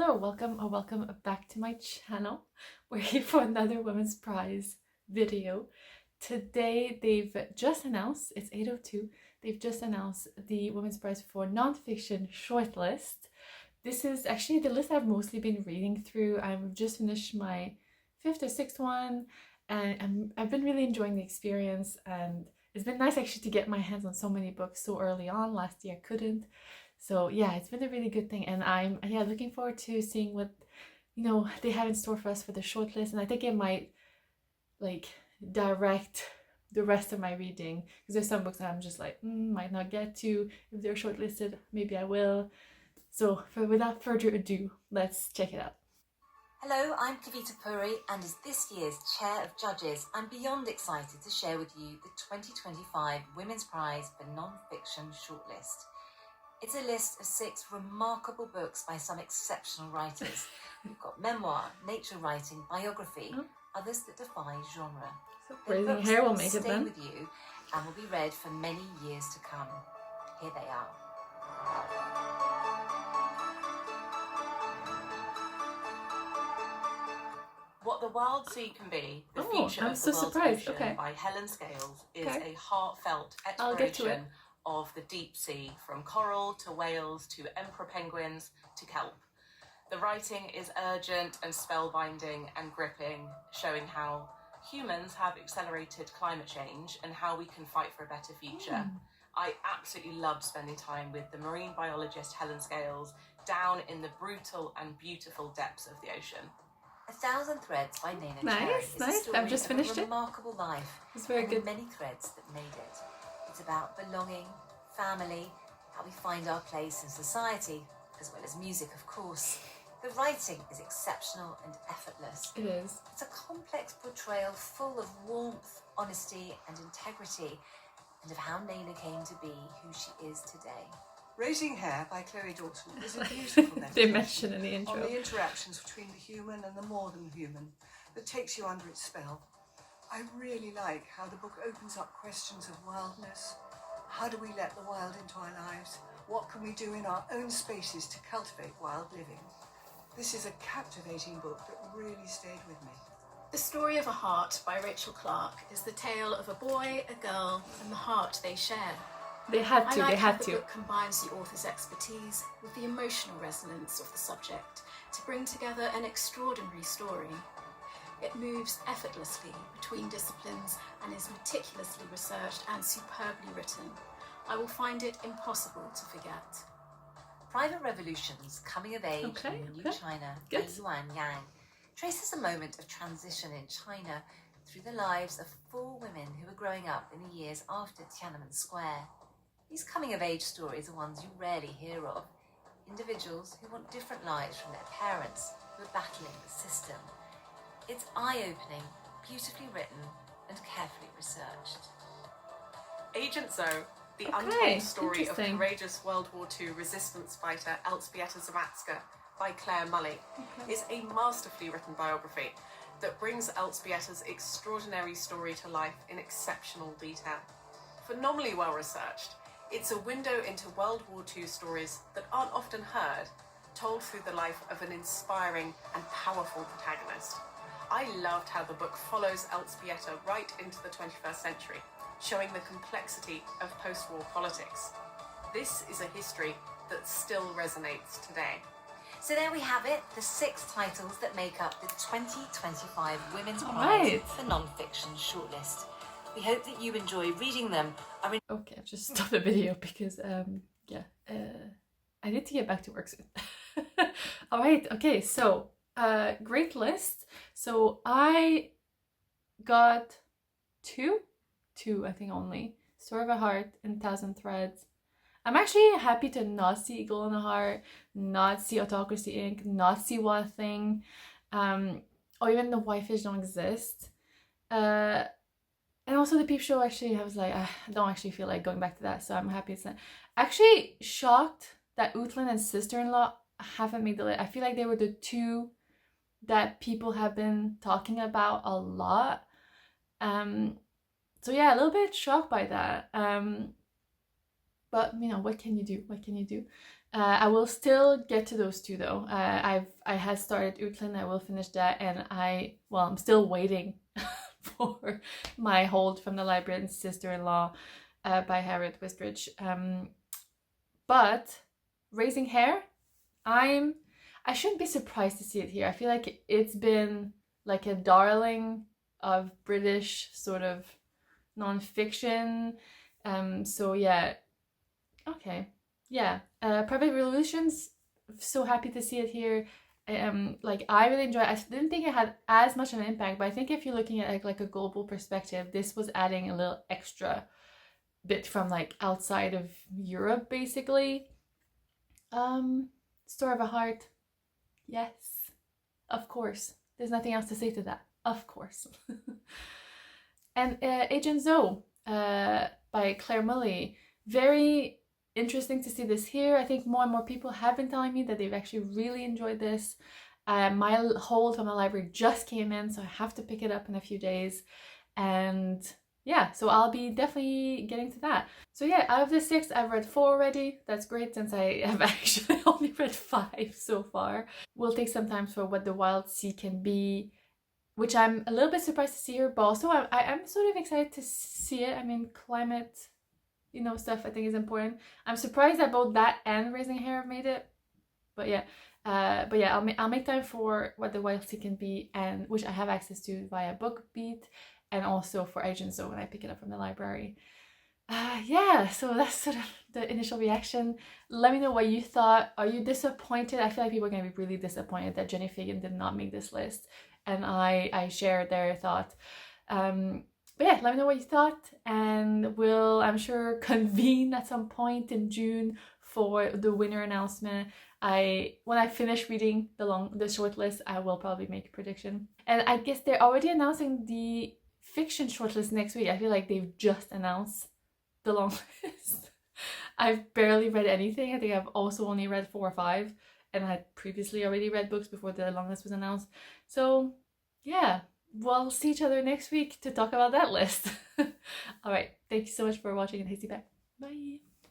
Hello, welcome or welcome back to my channel. We're here for another Women's Prize video. Today they've just announced, it's 8:02, they've just announced the Women's Prize for Nonfiction Shortlist. This is actually the list I've mostly been reading through. I've just finished my 5th or 6th one and I've been really enjoying the experience, and it's been nice actually to get my hands on so many books so early on. Last year I couldn't. So yeah, it's been a really good thing, and I'm looking forward to seeing what they have in store for us for the shortlist. And I think it might like direct the rest of my reading, because there's some books that I'm just like might not get to. If they're shortlisted, maybe I will. So without further ado, let's check it out. Hello, I'm Kavita Puri, and as this year's Chair of Judges, I'm beyond excited to share with you the 2025 Women's Prize for Non-Fiction Shortlist. It's a list of 6 remarkable books by some exceptional writers. We've got memoir, nature writing, biography, others that defy genre. So raising hair will make it stay then. with you and will be read for many years to come. Here they are. What the Wild Sea Can Be, the feature I'm of so the World's surprised. Ocean Okay. by Helen Scales, is Okay. a heartfelt I'll get to it. exploration of the deep sea, from coral to whales to emperor penguins to kelp. The writing is urgent and spellbinding and gripping, showing how humans have accelerated climate change and how we can fight for a better future. I absolutely loved spending time with the marine biologist Helen Scales down in the brutal and beautiful depths of the ocean. 1,000 Threads by Nina Cherry is a story I've just finished of a it. remarkable life. It's very and the good. many threads that made it. It's about belonging, family, how we find our place in society, as well as music, of course. The writing is exceptional and effortless. It is. It's a complex portrayal full of warmth, honesty, and integrity, and of how Nina came to be who she is today. Raising Hair by Chloe Dawson is a beautiful They meditation mention in the on intro. the interactions between the human and the more than human that takes you under its spell. I really like how the book opens up questions of wildness. How do we let the wild into our lives? What can we do in our own spaces to cultivate wild living? This is a captivating book that really stayed with me. The Story of a Heart by Rachel Clark is the tale of a boy, a girl, and the heart they share. They had I to. like They how had the to. book combines the author's expertise with the emotional resonance of the subject to bring together an extraordinary story. It moves effortlessly between disciplines and is meticulously researched and superbly written. I will find it impossible to forget. Private Revolutions, Coming of Age in the New China by Good. Yuan Yang traces a moment of transition in China through the lives of 4 women who were growing up in the years after Tiananmen Square. These coming-of-age stories are ones you rarely hear of. Individuals who want different lives from their parents who are battling the system. It's eye-opening, beautifully written, and carefully researched. Agent Zoe, the Okay, untold story of interesting. courageous World War II resistance fighter Elżbieta Zawadzka by Claire Mully, is a masterfully written biography that brings Elżbieta's extraordinary story to life in exceptional detail. Phenomenally well researched, it's a window into World War II stories that aren't often heard, told through the life of an inspiring and powerful protagonist. I loved how the book follows Elżbieta right into the 21st century, showing the complexity of post-war politics. This is a history that still resonates today. So there we have it, the 6 titles that make up the 2025 Women's Prize Right. for Non-Fiction Shortlist. We hope that you enjoy reading them. Okay, I've just stopped the video because I need to get back to work soon. All right, okay, so great list. So I got two I think only. Story of a Heart and 1,000 Threads. I'm actually happy to not see Eagle in the Heart, not see Autocracy Inc., not see Wild Thing, or even The Whitefish Don't Exist. And also the Peep Show, actually, I was like, I don't actually feel like going back to that, so I'm happy it's not. Actually shocked that Uthlin and Sister-in-Law haven't made the list. I feel like they were the 2 that people have been talking about a lot. So yeah, a little bit shocked by that. But what can you do? What can you do? I will still get to those two though. I had started Utlin. I will finish that, and I'm still waiting for my hold from the library and sister-in-law by Harriet Wistridge. But Raising Hair, I shouldn't be surprised to see it here. I feel like it's been like a darling of British sort of non-fiction. So yeah, okay, yeah. Private Revolutions, so happy to see it here. Like I really enjoy it. I didn't think it had as much of an impact, but I think if you're looking at like a global perspective, this was adding a little extra bit from like outside of Europe, basically. Story of a Heart, yes, of course. There's nothing else to say to that. Of course. And Agent Zoe by Claire Mully. Very interesting to see this here. I think more and more people have been telling me that they've actually really enjoyed this. My hold from the library just came in, so I have to pick it up in a few days. And yeah, so I'll be definitely getting to that. So yeah, out of the 6, I've read 4 already. That's great since I have actually only read 5 so far. We'll take some time for What the Wild Sea Can Be, which I'm a little bit surprised to see her, but also I'm sort of excited to see it. I mean, climate, stuff I think is important. I'm surprised that both that and Raising Hair have made it, but yeah. I'll make time for What the Wild Sea Can Be, and which I have access to via BookBeat, and also for Agent Zoe when I pick it up from the library. Yeah, so that's sort of the initial reaction. Let me know what you thought. Are you disappointed? I feel like people are going to be really disappointed that Jenny Fagan did not make this list, and I shared their thought. But yeah, let me know what you thought, and we'll, I'm sure, convene at some point in June for the winner announcement. When I finish reading the shortlist, I will probably make a prediction. And I guess they're already announcing the fiction shortlist next week. I feel like they've just announced the long list. I've barely read anything. I think I've also only read 4 or 5, and I had previously already read books before the long list was announced. So yeah, we'll see each other next week to talk about that list. All right, thank you so much for watching, and Hasty back. Bye.